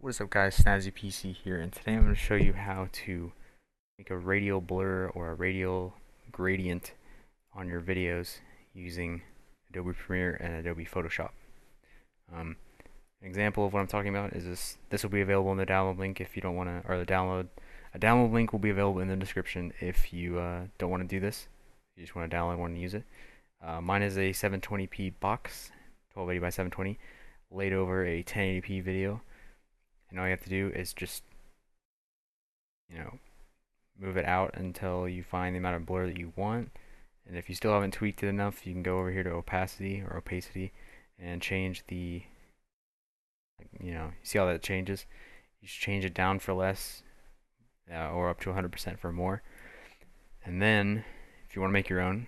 What is up guys, Snazzy PC here, and today I'm going to show you how to make a radial blur or a radial gradient on your videos using Adobe Premiere and Adobe Photoshop. An example of what I'm talking about is this will be available in the download link if you don't want to, or a download link will be available in the description if you don't want to do this. You just want to download one and use it. Mine is a 720p box, 1280 by 720, laid over a 1080p video. And all you have to do is just, move it out until you find the amount of blur that you want. And if you still haven't tweaked it enough, you can go over here to opacity and change the, you see how that changes? You should change it down for less or up to 100% for more. And then if you want to make your own,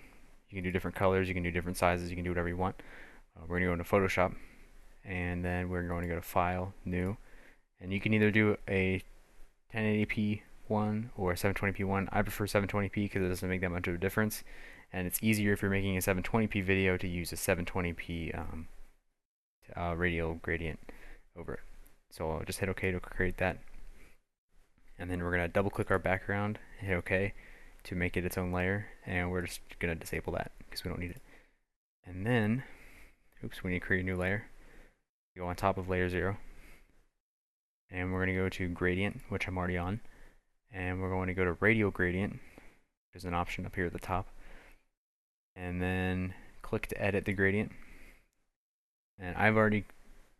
you can do different colors, you can do different sizes, you can do whatever you want. We're going to go into Photoshop, and then we're going to go to File, New. And you can either do a 1080p one or a 720p one. I prefer 720p because it doesn't make that much of a difference, and it's easier if you're making a 720p video to use a 720p radial gradient over it. So I'll just hit OK to create that, and then we're going to double click our background and hit OK to make it its own layer, and we're just going to disable that because we don't need it. And then, we need to create a new layer. Go on top of layer 0. And we're going to go to gradient, which I'm already on, and we're going to go to radial gradient. There's an option up here at the top, and then click to edit the gradient. And I've already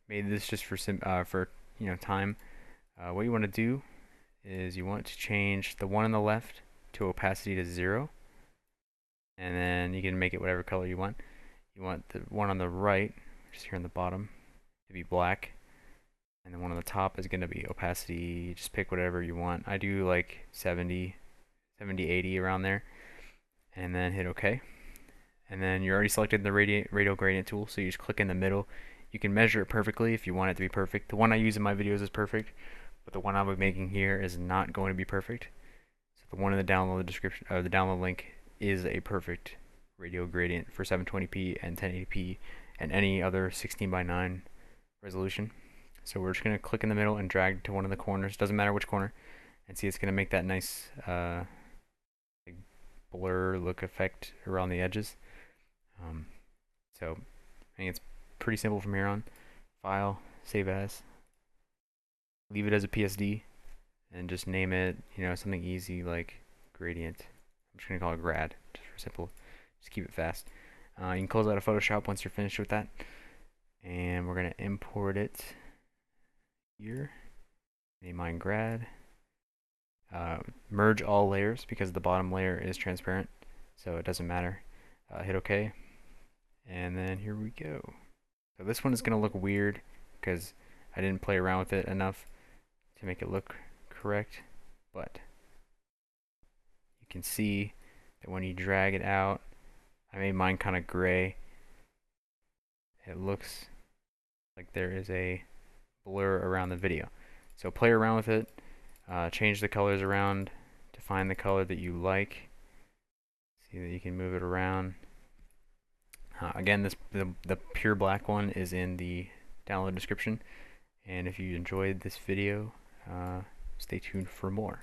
made this just for time. What you want to do is you want to change the one on the left to opacity to 0, and then you can make it whatever color you want. You want the one on the right, just here on the bottom, to be black. And the one on the top is going to be opacity, just pick whatever you want. I do like 70, 80 around there. And then hit OK. And then you're already selected the radial gradient tool, so you just click in the middle. You can measure it perfectly if you want it to be perfect. The one I use in my videos is perfect, but the one I'll be making here is not going to be perfect. So the one in the download description, or the download link, is a perfect radial gradient for 720p and 1080p and any other 16:9 resolution. So we're just going to click in the middle and drag to one of the corners, doesn't matter which corner, and see it's going to make that nice blur look effect around the edges. So I think it's pretty simple from here on. File, save as, leave it as a PSD, and just name it, something easy like gradient. I'm just going to call it grad, just for simple. Just keep it fast. You can close out of Photoshop once you're finished with that, and we're going to import it here, name mine grad. Merge all layers because the bottom layer is transparent, so it doesn't matter. Hit OK, and then here we go. So this one is going to look weird because I didn't play around with it enough to make it look correct, but you can see that when you drag it out, I made mine kind of gray. It looks like there is a blur around the video. So play around with it, change the colors around to find the color that you like. See that you can move it around. Again, the pure black one is in the download description. And if you enjoyed this video, stay tuned for more.